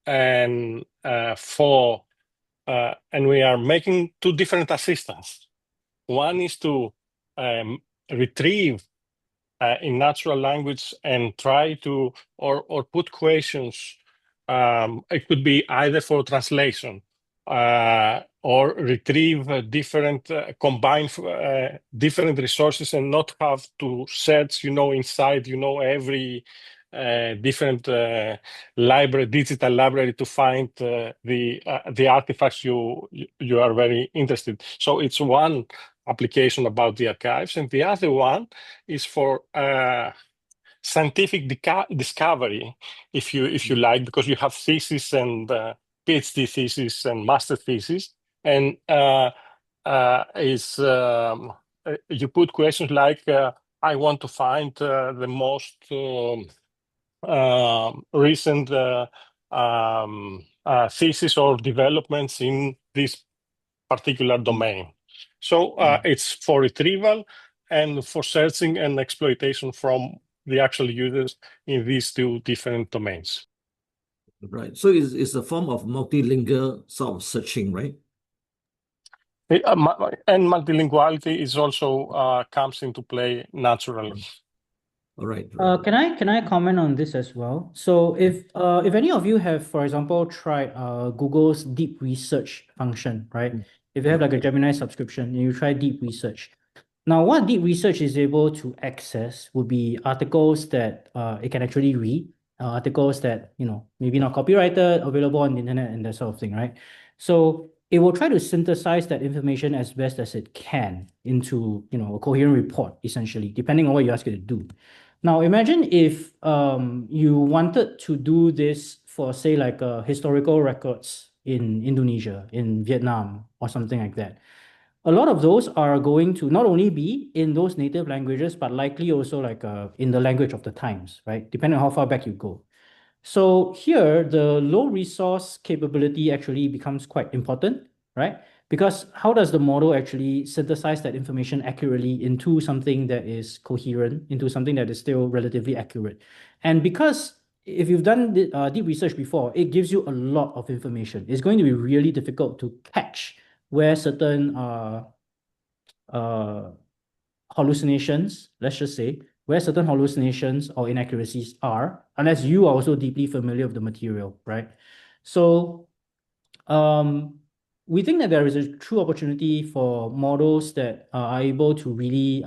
and and we are making two different assistants. One is to retrieve in natural language and try to or put questions. It could be either for translation or retrieve different combine different resources and not have to search inside every different library, digital library, to find the artifacts you are very interested. So it's one application about the archives, and the other one is for scientific discovery, if you like, because you have thesis and PhD thesis and master thesis, and you put questions like, I want to find the most recent thesis or developments in this particular domain. So it's for retrieval and for searching and exploitation from the actual users in these two different domains. Right. So it's a form of multilingual sort of searching, right? And multilinguality is also comes into play naturally. All right. Can I comment on this as well? So if any of you have, for example, tried Google's deep research function, right? If you have like a Gemini subscription and you try deep research. Now, what deep research is able to access would be articles that it can actually read, articles that, maybe not copyrighted, available on the internet and that sort of thing, right? So it will try to synthesize that information as best as it can into, a coherent report, essentially, depending on what you ask it to do. Now, imagine if you wanted to do this for, say, like historical records in Indonesia, in Vietnam, or something like that. A lot of those are going to not only be in those native languages, but likely also like in the language of the times, right? Depending on how far back you go. So here, the low resource capability actually becomes quite important, right? Because how does the model actually synthesize that information accurately into something that is coherent, into something that is still relatively accurate? And because if you've done deep research before, it gives you a lot of information. It's going to be really difficult to catch where certain hallucinations, let's just say, where certain hallucinations or inaccuracies are, unless you are also deeply familiar with the material, right? So we think that there is a true opportunity for models that are able to really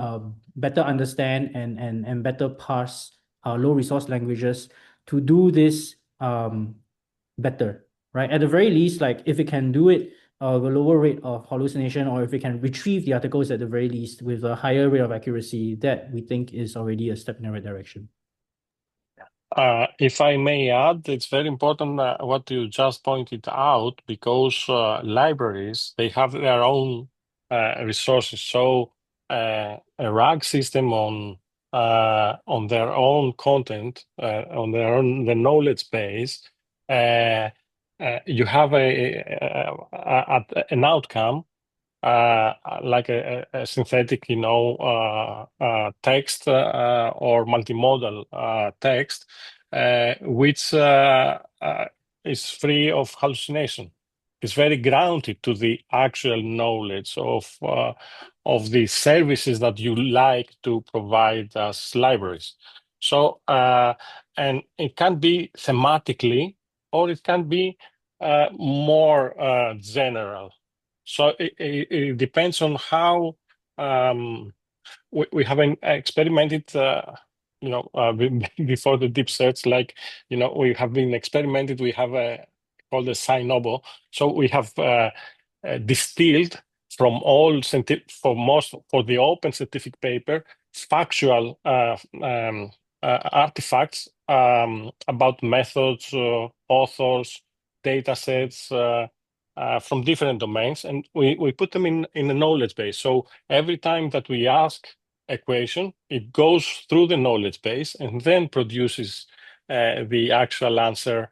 better understand and better parse low resource languages to do this better, right? At the very least, like if it can do it with a lower rate of hallucination, or if we can retrieve the articles at the very least with a higher rate of accuracy, that we think is already a step in the right direction. If I may add, it's very important what you just pointed out, because libraries, they have their own resources. So a RAG system on their own content, on the knowledge base, you have an outcome like a synthetic, text or multimodal text, which is free of hallucination. It's very grounded to the actual knowledge of the services that you like to provide as libraries. So, and it can be thematically, or it can be more general. So it depends on how we have experimented, before the deep search, like, we have been experimented. We have called a Sinobo. So we have distilled from all for the open scientific paper, factual artifacts about methods, authors, data sets, from different domains, and we put them in a knowledge base. So every time that we ask a question, it goes through the knowledge base and then produces the actual answer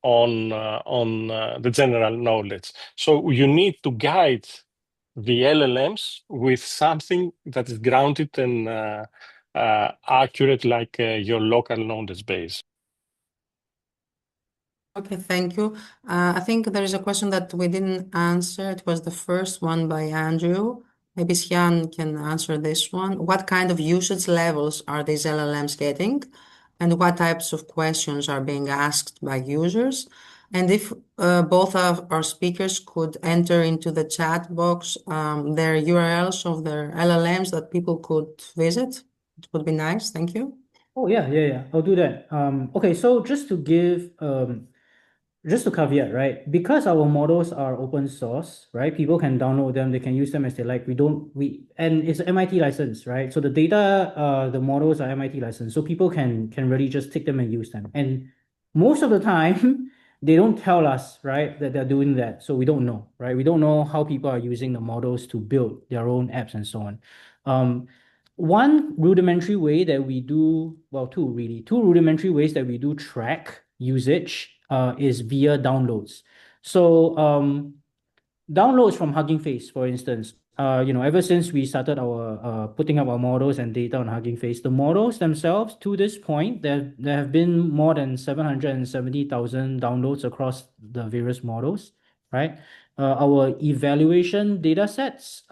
on the general knowledge. So you need to guide the LLMs with something that is grounded and accurate, like your local knowledge base. Okay, thank you. I think there is a question that we didn't answer. It was the first one by Andrew. Maybe Xian can answer this one. What kind of usage levels are these LLMs getting? And what types of questions are being asked by users? And if both of our speakers could enter into the chat box their URLs of their LLMs that people could visit, it would be nice. Thank you. Oh, yeah. I'll do that. Okay, so just to give just to caveat, right? Because our models are open source, right? People can download them, they can use them as they like. And it's MIT license, right? So the data, the models are MIT licensed, so people can really just take them and use them. And most of the time, they don't tell us, right, that they're doing that. So we don't know, right? We don't know how people are using the models to build their own apps and so on. One rudimentary way that we do, well, two rudimentary ways that we do track usage is via downloads. So downloads from Hugging Face, for instance, ever since we started our putting up our models and data on Hugging Face, the models themselves, to this point, there have been more than 770,000 downloads across the various models, right? Our evaluation data sets,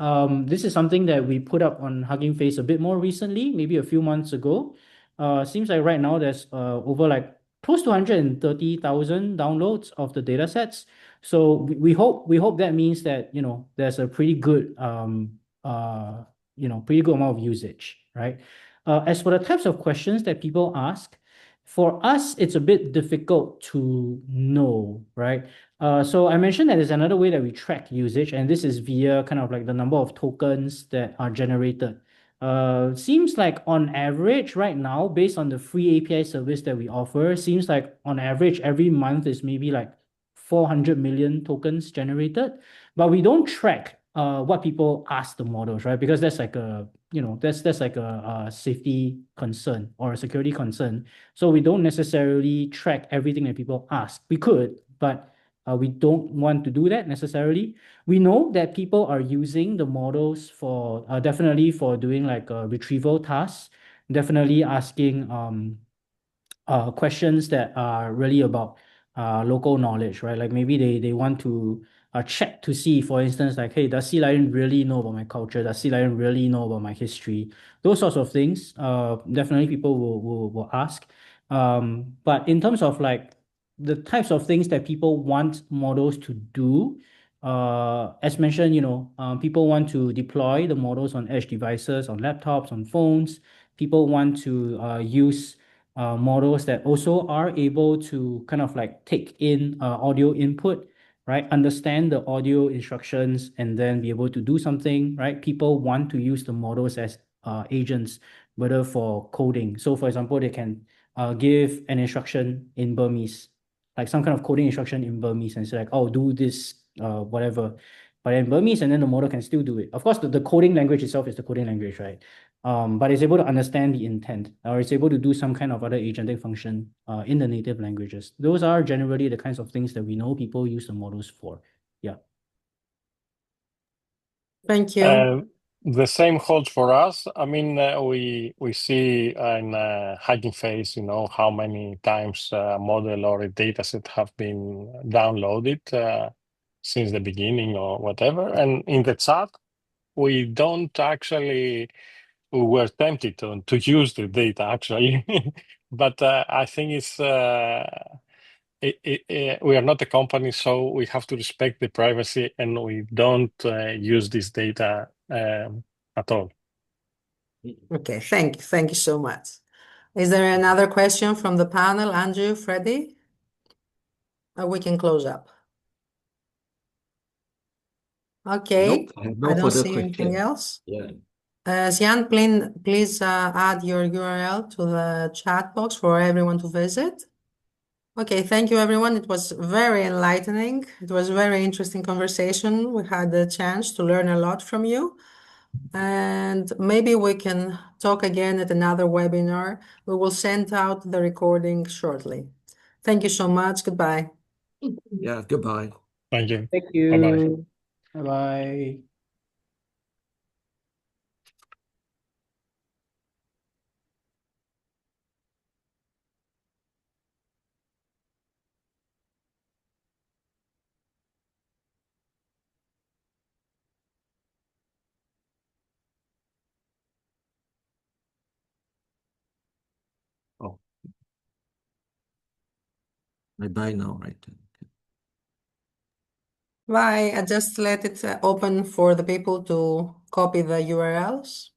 this is something that we put up on Hugging Face a bit more recently, maybe a few months ago. Seems like right now there's over like close to 130,000 downloads of the data sets. So we hope that means that there's a pretty good pretty good amount of usage, right? As for the types of questions that people ask, for us it's a bit difficult to know, right? So I mentioned that there's another way that we track usage, and this is via kind of like the number of tokens that are generated. Seems like on average right now, based on the free API service that we offer, seems like on average every month is maybe like 400 million tokens generated, but we don't track what people ask the models, right? Because that's like a that's like a safety concern or a security concern. So we don't necessarily track everything that people ask. We could, but we don't want to do that necessarily. We know that people are using the models for definitely for doing like retrieval tasks, definitely asking questions that are really about local knowledge, right? Like maybe they want to check to see, for instance, like, hey, does sea lion really know about my culture? Does sea lion really know about my history? Those sorts of things, definitely people will ask. But in terms of like the types of things that people want models to do, as mentioned, people want to deploy the models on edge devices, on laptops, on phones. People want to use models that also are able to kind of like take in audio input, right? Understand the audio instructions and then be able to do something, right? People want to use the models as agents, whether for coding. So for example, they can give an instruction in Burmese, like some kind of coding instruction in Burmese and say like, oh, do this, whatever. But in Burmese, and then the model can still do it. Of course, the coding language itself is the coding language, right? But it's able to understand the intent, or it's able to do some kind of other agentic function in the native languages. Those are generally the kinds of things that we know people use the models for. Yeah. Thank you. The same holds for us. I mean, we see in Hugging Face, how many times a model or a data set have been downloaded since the beginning or whatever. And in the chat, we don't actually, we were tempted to use the data actually, but I think it's we are not a company, so we have to respect the privacy, and we don't use this data at all. Okay, thank you so much. Is there another question from the panel? Andrew, Freddie? We can close up. Okay, Nope, I have I no don't further see anything question. else. Yeah. Sian, please add your URL to the chat box for everyone to visit. Okay, thank you, everyone. It was very enlightening. It was a very interesting conversation. We had the chance to learn a lot from you. And maybe we can talk again at another webinar. We will send out the recording shortly. Thank you so much. Goodbye. Yeah, goodbye. Thank you. Thank Bye-bye. you. Bye-bye. Oh, bye now, right? Bye. I just let it open for the people to copy the URLs.